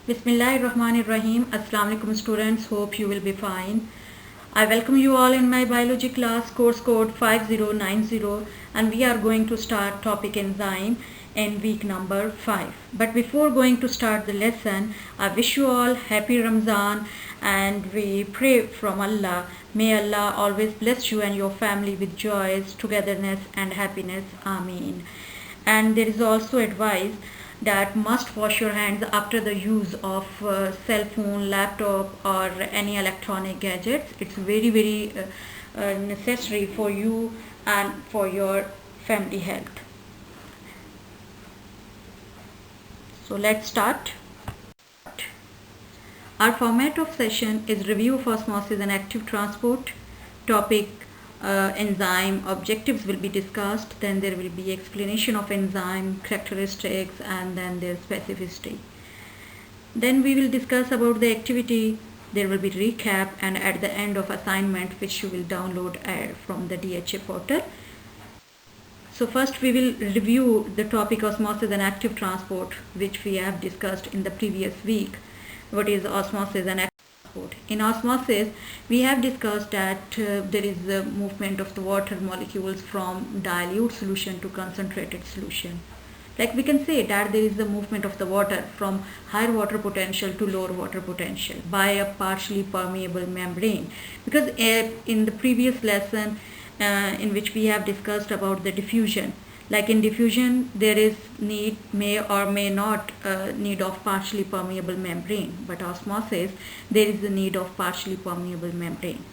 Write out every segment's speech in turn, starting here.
Bismillahirrahmanirrahim. Assalamu alaikum students. Hope you will be fine. I welcome you all in my biology class, course code 5090, and we are going to start topic enzyme in week number 5. But before going to start the lesson, I wish you all happy Ramzan, and we pray from Allah. May Allah always bless you and your family with joys, togetherness and happiness. Ameen. And there is also advice that must wash your hands after the use of cell phone, laptop or any electronic gadgets. It's very necessary for you and for your family health. So let's start. Our format of session is review of osmosis and active transport, topic enzyme objectives will be discussed, then there will be explanation of enzyme characteristics and then their specificity. Then we will discuss about the activity, there will be recap, and at the end of assignment which you will download from the DHA portal. So first we will review the topic osmosis and active transport, which we have discussed in the previous week. What is osmosis and active transport? In osmosis, we have discussed that there is the movement of the water molecules from dilute solution to concentrated solution. Like we can say that there is the movement of the water from higher water potential to lower water potential by a partially permeable membrane. Because in the previous lesson in which we have discussed about the diffusion, like in diffusion there is may or may not need of partially permeable membrane, but osmosis there is the need of partially permeable membrane.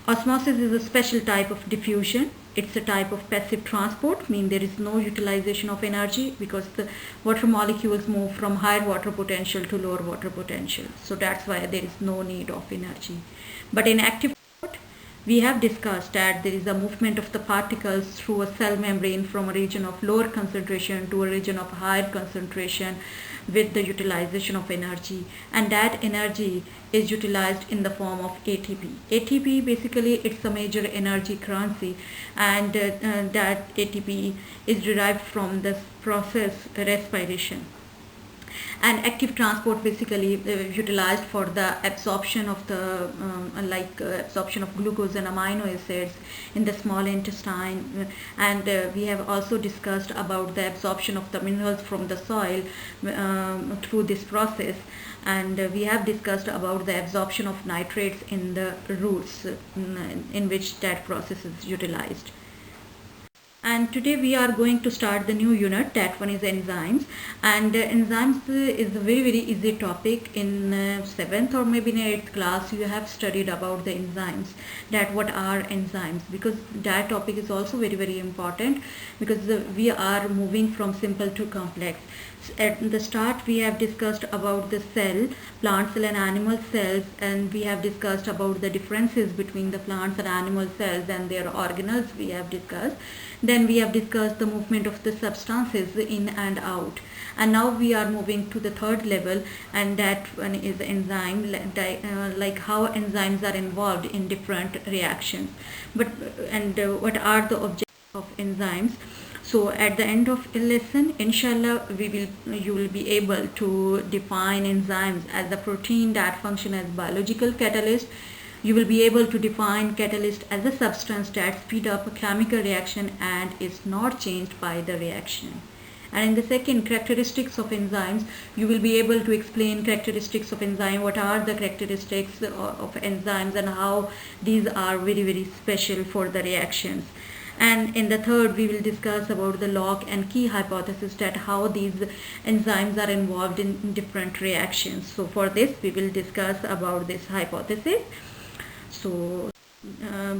Osmosis is a special type of diffusion. It's a type of passive transport, mean there is no utilization of energy because the water molecules move from higher water potential to lower water potential, so that's why there is no need of energy. But in active we have discussed that there is a movement of the particles through a cell membrane from a region of lower concentration to a region of higher concentration with the utilization of energy, and that energy is utilized in the form of ATP. ATP basically it's a major energy currency, and that ATP is derived from this process respiration. And active transport basically utilized for the absorption of the absorption of glucose and amino acids in the small intestine, and we have also discussed about the absorption of the minerals from the soil through this process, and we have discussed about the absorption of nitrates in the roots in which that process is utilized. And today we are going to start the new unit, that one is enzymes. And enzymes is a very easy topic. In 7th or maybe in 8th class you have studied about the enzymes, that what are enzymes, because that topic is also very important, because we are moving from simple to complex. At the start we have discussed about the cell, plant cell and animal cells, and we have discussed about the differences between the plants and animal cells and their organelles we have discussed. Then we have discussed the movement of the substances in and out, and now we are moving to the third level, and that one is enzyme, like how enzymes are involved in different reactions, and what are the objectives of enzymes. So at the end of the lesson, inshallah, you will be able to define enzymes as a protein that function as biological catalyst. You will be able to define catalyst as a substance that speed up a chemical reaction and is not changed by the reaction. And in the second, characteristics of enzymes, you will be able to explain characteristics of enzyme, what are the characteristics of enzymes and how these are very special for the reactions. And in the third, we will discuss about the log and key hypothesis, that how these enzymes are involved in different reactions. So for this, we will discuss about this hypothesis. So,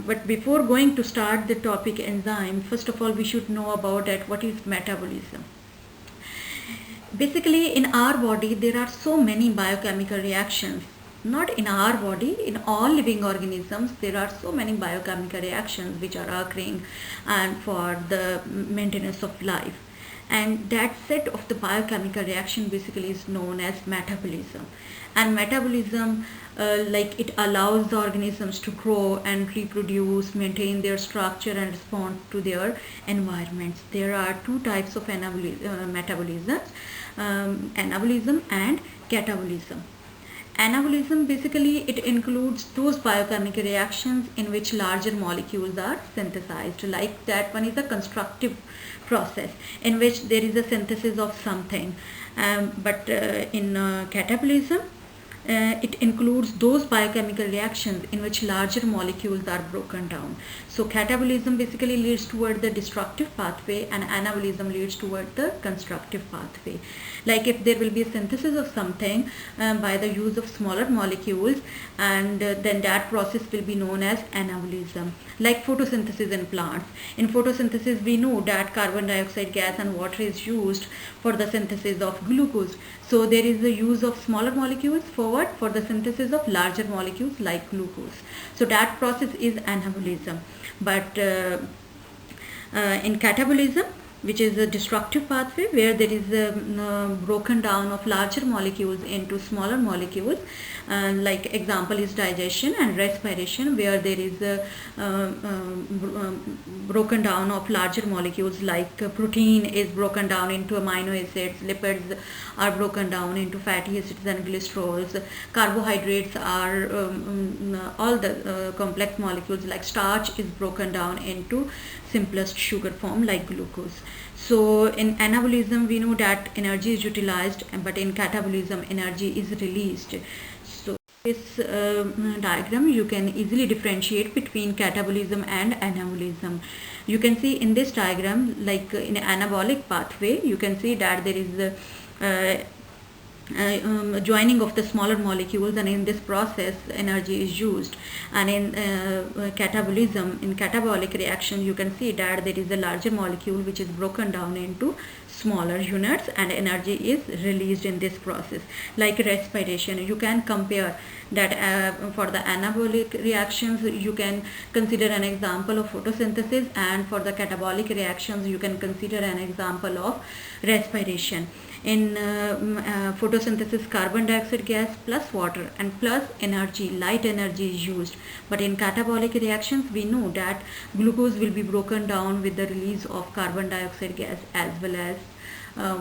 but before going to start the topic enzyme, first of all, we should know about that what is metabolism. Basically, in our body, there are so many biochemical reactions. Not in our body, in all living organisms, there are so many biochemical reactions which are occurring and for the maintenance of life. And that set of the biochemical reaction basically is known as metabolism. And metabolism, like it allows the organisms to grow and reproduce, maintain their structure and respond to their environments. There are two types of metabolisms. anabolism and catabolism. Anabolism basically it includes those biochemical reactions in which larger molecules are synthesized. Like that one is a constructive process in which there is a synthesis of something. But in catabolism, it includes those biochemical reactions in which larger molecules are broken down. So catabolism basically leads toward the destructive pathway and anabolism leads toward the constructive pathway. Like if there will be a synthesis of something by the use of smaller molecules, and then that process will be known as anabolism. Like photosynthesis in plants. In photosynthesis we know that carbon dioxide gas and water is used for the synthesis of glucose. So there is the use of smaller molecules for what? For the synthesis of larger molecules like glucose. So that process is anabolism. But in catabolism, which is a destructive pathway where there is a broken down of larger molecules into smaller molecules, like example is digestion and respiration, where there is a broken down of larger molecules, like protein is broken down into amino acids, lipids are broken down into fatty acids and glycerols, carbohydrates are all the complex molecules, like starch is broken down into simplest sugar form like glucose. So in anabolism we know that energy is utilized, but in catabolism energy is released. So this diagram you can easily differentiate between catabolism and anabolism. You can see in this diagram, like in anabolic pathway, you can see that there is joining of the smaller molecules, and in this process energy is used. And in catabolism, in catabolic reaction, you can see that there is a larger molecule which is broken down into smaller units and energy is released in this process. Like respiration, you can compare that for the anabolic reactions you can consider an example of photosynthesis, and for the catabolic reactions you can consider an example of respiration. In photosynthesis, carbon dioxide gas plus water and plus energy, light energy is used. But in catabolic reactions we know that glucose will be broken down with the release of carbon dioxide gas as well as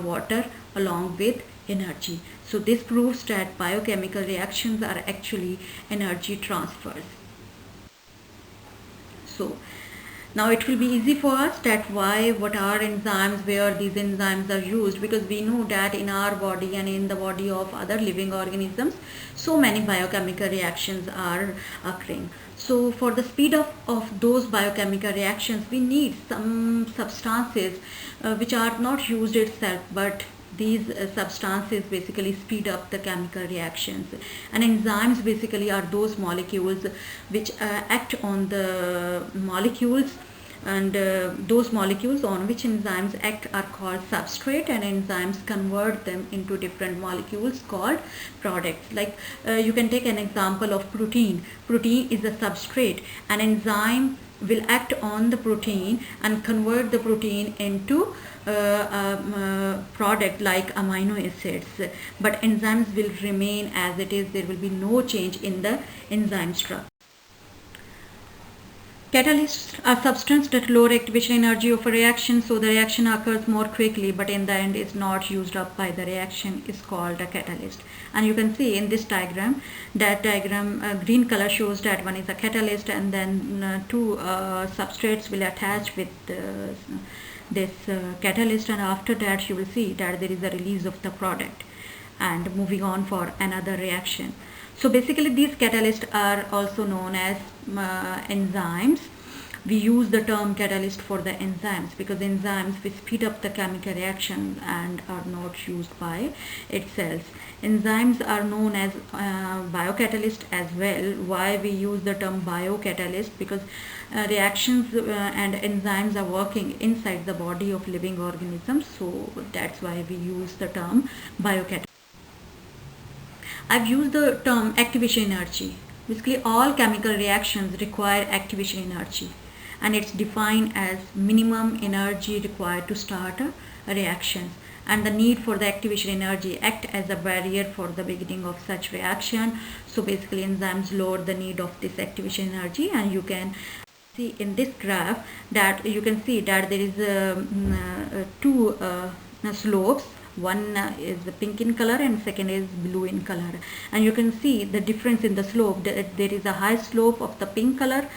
water along with energy. So this proves that biochemical reactions are actually energy transfers. So now it will be easy for us that what are enzymes, where these enzymes are used, because we know that in our body and in the body of other living organisms so many biochemical reactions are occurring. So for the speed of those biochemical reactions we need some substances which are not used itself, but these substances basically speed up the chemical reactions. And enzymes basically are those molecules which act on the molecules, and those molecules on which enzymes act are called substrate, and enzymes convert them into different molecules called products. Like you can take an example of protein. Protein is a substrate. An enzyme will act on the protein and convert the protein into product like amino acids, but enzymes will remain as it is. There will be no change in the enzyme structure. Catalysts are substances that lower activation energy of a reaction, so the reaction occurs more quickly, but in the end is not used up by the reaction, is called a catalyst. And you can see in this diagram, that diagram green color shows that one is a catalyst, and then two substrates will attach with this catalyst, and after that you will see that there is a release of the product and moving on for another reaction. So basically these catalysts are also known as enzymes. We use the term catalyst for the enzymes because enzymes will speed up the chemical reaction and are not used by itself. Enzymes are known as biocatalyst as well. Why we use the term biocatalyst? Because reactions and enzymes are working inside the body of living organisms, so that's why we use the term biocatalyst. I've used the term activation energy. Basically all chemical reactions require activation energy, and it's defined as minimum energy required to start a reaction, and the need for the activation energy act as a barrier for the beginning of such reaction. So basically enzymes lower the need of this activation energy, and you can see in this graph that you can see that there is two slopes. One is pink in color and second is blue in color, and you can see the difference in the slope. There is a high slope of the pink color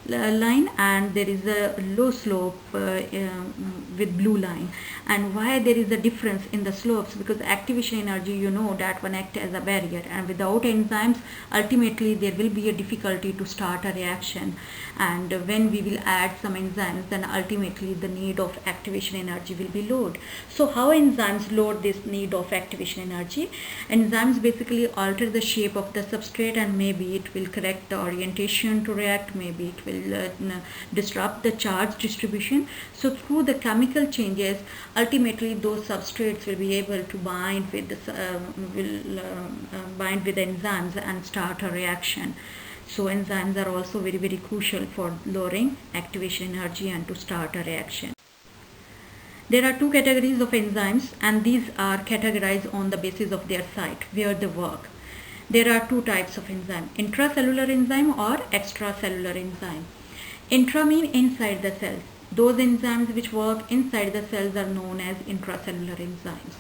line and there is a low slope with blue line. And why there is a difference in the slopes? Because activation energy, you know, that one act as a barrier, and without enzymes ultimately there will be a difficulty to start a reaction. And when we will add some enzymes, then ultimately the need of activation energy will be lowered. So how enzymes load this need of activation energy? Enzymes basically alter the shape of the substrate, and maybe it will correct the orientation to react, maybe it will disrupt the charge distribution. So through the chemical changes, ultimately those substrates will be able to bind with bind with enzymes and start a reaction. So enzymes are also very crucial for lowering activation energy and to start a reaction. There are two categories of enzymes, and these are categorized on the basis of their site where they work. There are two types of enzyme: intracellular enzyme or extracellular enzyme. Intra mean inside the cells. Those enzymes which work inside the cells are known as intracellular enzymes.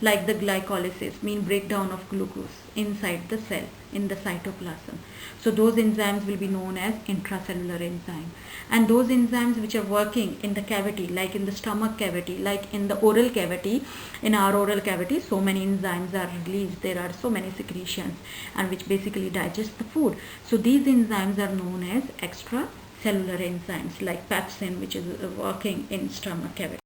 Like the glycolysis mean breakdown of glucose inside the cell in the cytoplasm. So those enzymes will be known as intracellular enzyme. And those enzymes which are working in the cavity, like in the stomach cavity, like in the oral cavity, in our oral cavity, so many enzymes are released. There are so many secretions and which basically digest the food. So these enzymes are known as extracellular enzymes, like pepsin, which is working in stomach cavity.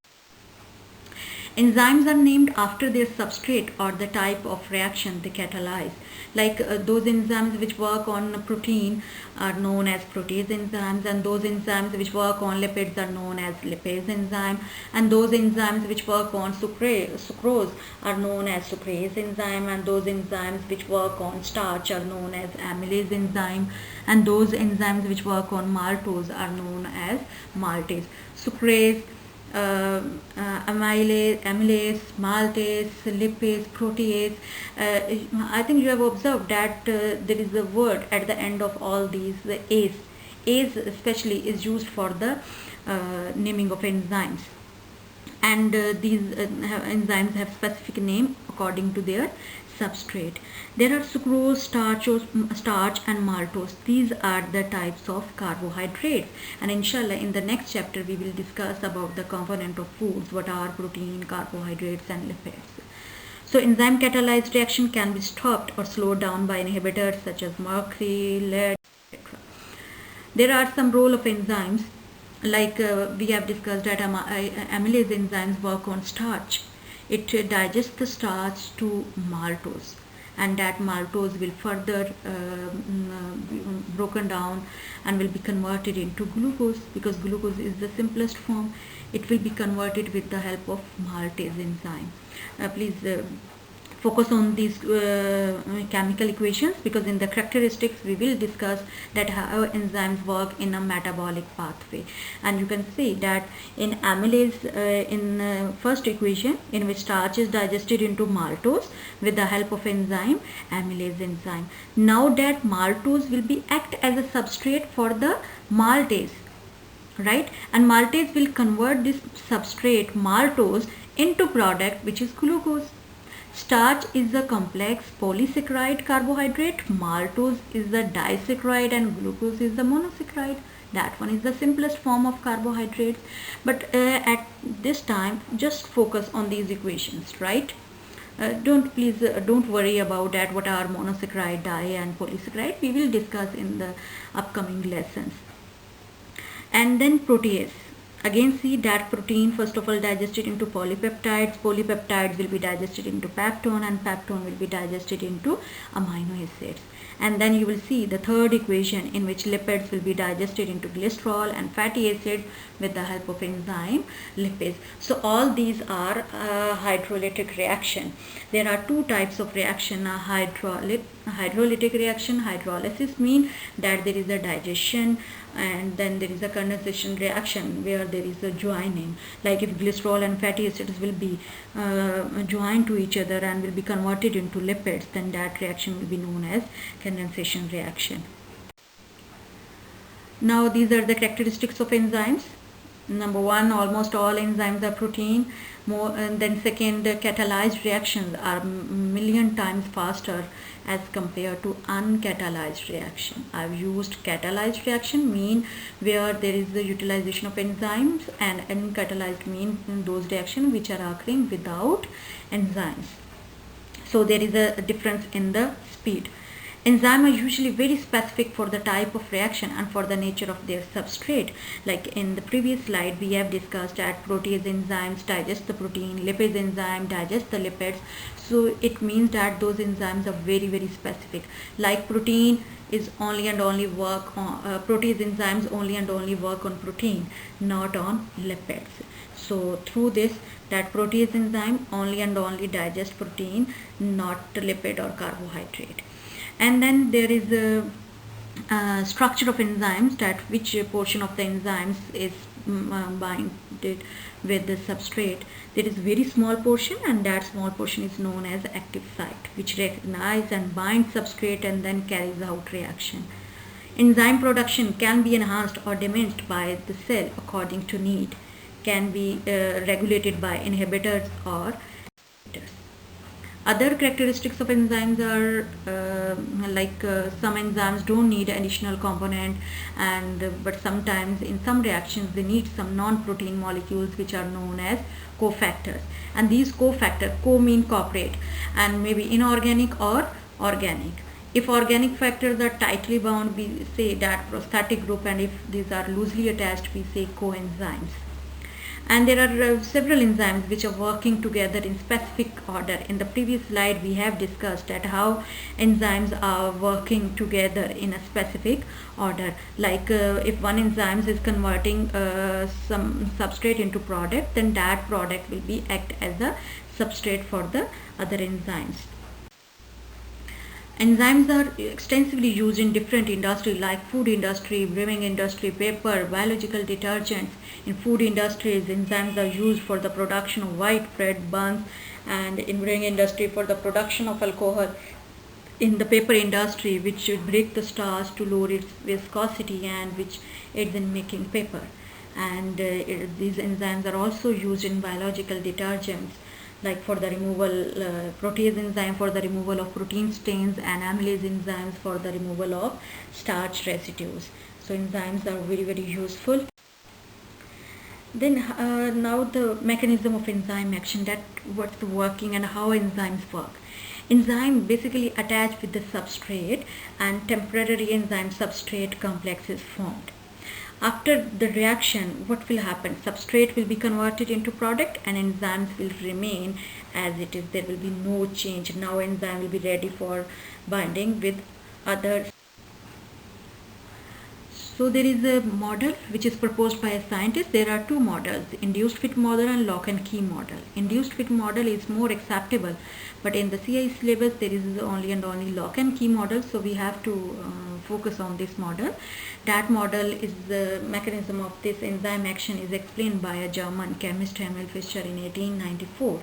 Enzymes are named after their substrate or the type of reaction they catalyze. Like those enzymes which work on protein are known as protease enzymes, and those enzymes which work on lipids are known as lipase enzyme, and those enzymes which work on sucrose are known as sucrase enzyme, and those enzymes which work on starch are known as amylase enzyme, and those enzymes which work on maltose are known as maltase. Sucrase, amylase, maltase, lipase, protease. I think you have observed that there is a word at the end of all these, the ase. Ase especially is used for the naming of enzymes. And these enzymes have specific name according to their substrate. There are sucrose, starch and maltose. These are the types of carbohydrates, and inshallah in the next chapter we will discuss about the component of foods, what are protein, carbohydrates and lipids. So enzyme catalyzed reaction can be stopped or slowed down by inhibitors such as mercury, lead, etc. There are some role of enzymes, like we have discussed that amylase enzymes work on starch. It digests the starch to maltose, and that maltose will further broken down and will be converted into glucose, because glucose is the simplest form. It will be converted with the help of maltase enzyme. Please focus on these chemical equations, because in the characteristics we will discuss that how enzymes work in a metabolic pathway. And you can see that in amylase, in first equation, in which starch is digested into maltose with the help of enzyme amylase enzyme. Now that maltose will be act as a substrate for the maltase, right? And maltase will convert this substrate maltose into product which is glucose. Starch is a complex polysaccharide carbohydrate, maltose is the disaccharide, and glucose is the monosaccharide. That one is the simplest form of carbohydrates. But at this time, just focus on these equations, right? Don't worry about that, what are monosaccharide, di and polysaccharide. We will discuss in the upcoming lessons. And then protease. Again, see that protein first of all digested into polypeptides. Polypeptides will be digested into peptone, and peptone will be digested into amino acids. And then you will see the third equation, in which lipids will be digested into glycerol and fatty acids with the help of enzyme lipase. So all these are hydrolytic reaction. There are two types of reaction: hydrolytic reaction. Hydrolysis mean that there is a digestion, and then there is a condensation reaction where there is a joining. Like if glycerol and fatty acids will be joined to each other and will be converted into lipids, then that reaction will be known as condensation reaction. Now these are the characteristics of enzymes. Number one, almost all enzymes are protein. More, and then second, catalyzed reactions are million times faster as compared to uncatalyzed reaction. I've used catalyzed reaction mean where there is the utilization of enzymes, and uncatalyzed mean those reactions which are occurring without enzymes. So there is a difference in the speed. Enzymes are usually very specific for the type of reaction and for the nature of their substrate. Like in the previous slide, we have discussed that protease enzymes digest the protein, lipase enzyme digest the lipids. So it means that those enzymes are very, very specific. Like protein is only and only work on protease enzymes only and only work on protein, not on lipids. So through this, that protease enzyme only and only digest protein, not lipid or carbohydrate. And then there is a structure of enzymes, that which portion of the enzymes is binded with the substrate. There is very small portion, and that small portion is known as active site, which recognize and binds substrate and then carries out reaction. Enzyme production can be enhanced or diminished by the cell according to need, can be regulated by inhibitors or regulators. Other characteristics of enzymes are some enzymes don't need additional component, but sometimes in some reactions they need some non-protein molecules which are known as cofactors. And these cofactors, co mean cooperate, and maybe inorganic or organic. If organic factors are tightly bound, we say that prosthetic group, and if these are loosely attached, we say coenzymes. And there are several enzymes which are working together in specific order. In the previous slide, we have discussed that how enzymes are working together in a specific order. Like if one enzyme is converting some substrate into product, then that product will be act as a substrate for the other enzymes. Enzymes are extensively used in different industries like food industry, brewing industry, paper, biological detergents. In food industries, enzymes are used for the production of white bread, buns, and in brewing industry for the production of alcohol. In the paper industry, which break the starch to lower its viscosity and which aids in making paper. And these enzymes are also used in biological detergents, like for the removal, protease enzyme for the removal of protein stains, and amylase enzymes for the removal of starch residues. So enzymes are very, very useful. Then now the mechanism of enzyme action, that what's the working and how enzymes work. Enzyme basically attach with the substrate, and temporary enzyme substrate complex is formed. After the reaction, what will happen? Substrate will be converted into product and enzymes will remain as it is. There will be no change. Now enzyme will be ready for binding with others. So there is a model which is proposed by a scientist. There are two models, induced fit model and lock and key model. Induced fit model is more acceptable, but in the CIE syllabus there is only and only lock and key model, so we have to focus on this model. That model is the mechanism of this enzyme action is explained by a German chemist, Emil Fischer, in 1894.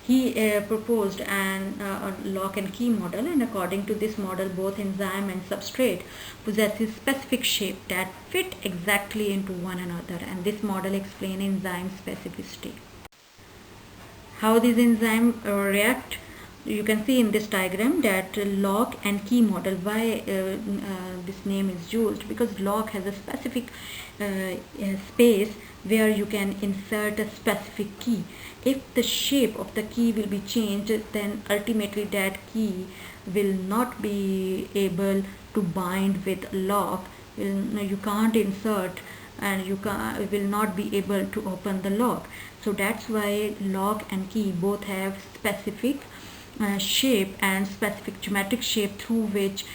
He proposed a lock and key model, and according to this model, both enzyme and substrate possesses specific shape that fit exactly into one another, and this model explains enzyme specificity. How these enzymes react, you can see in this diagram that lock and key model. Why this name is used? Because lock has a specific space where you can insert a specific key. If the shape of the key will be changed, then ultimately that key will not be able to bind with lock. You can't insert, and you will not be able to open the lock. So that's why lock and key both have specific shape and specific geometric shape through which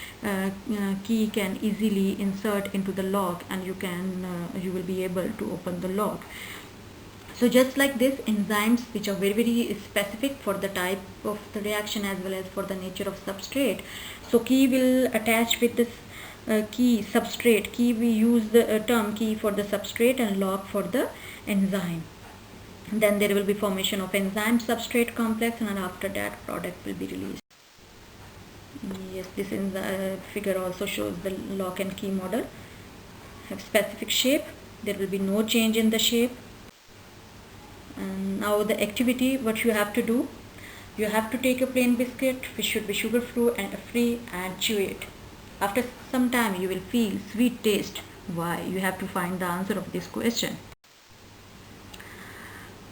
key can easily insert into the lock, and you will be able to open the lock. So just like this, enzymes which are very, very specific for the type of the reaction as well as for the nature of substrate. So key will attach with this key substrate. Key, we use the term key for the substrate and lock for the enzyme. Then there will be formation of enzyme substrate complex, and after that product will be released. Yes, this in the figure also shows the lock and key model have specific shape There will be no change in the shape. And now the activity, what you have to do, you have to take a plain biscuit which should be sugar free and chew it. After some time you will feel sweet taste. Why? You have to find the answer of this question.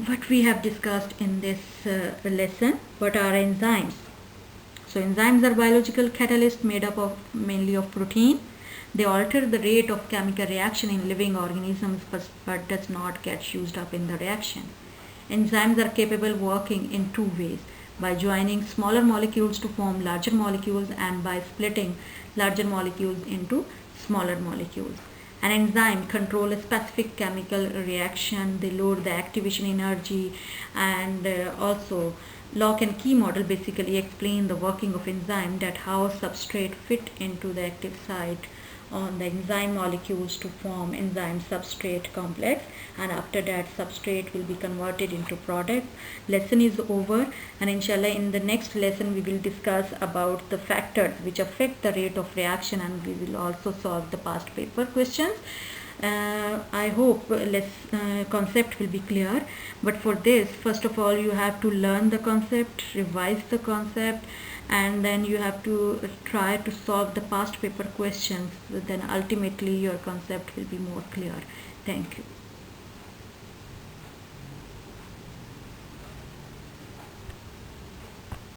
What we have discussed in this lesson, what are enzymes? So enzymes are biological catalysts made up of mainly of protein. They alter the rate of chemical reaction in living organisms but does not get used up in the reaction. Enzymes are capable of working in two ways: by joining smaller molecules to form larger molecules and by splitting larger molecules into smaller molecules. An enzyme controls a specific chemical reaction. They load the activation energy, and also lock and key model basically explain the working of enzyme, that how substrate fit into the active site on the enzyme molecules to form enzyme substrate complex, and after that substrate will be converted into product. Lesson is over, and inshallah in the next lesson we will discuss about the factors which affect the rate of reaction, and we will also solve the past paper questions. I hope less concept will be clear, but for this first of all you have to learn the concept, revise the concept, and then you have to try to solve the past paper questions. Then ultimately your concept will be more clear. Thank you.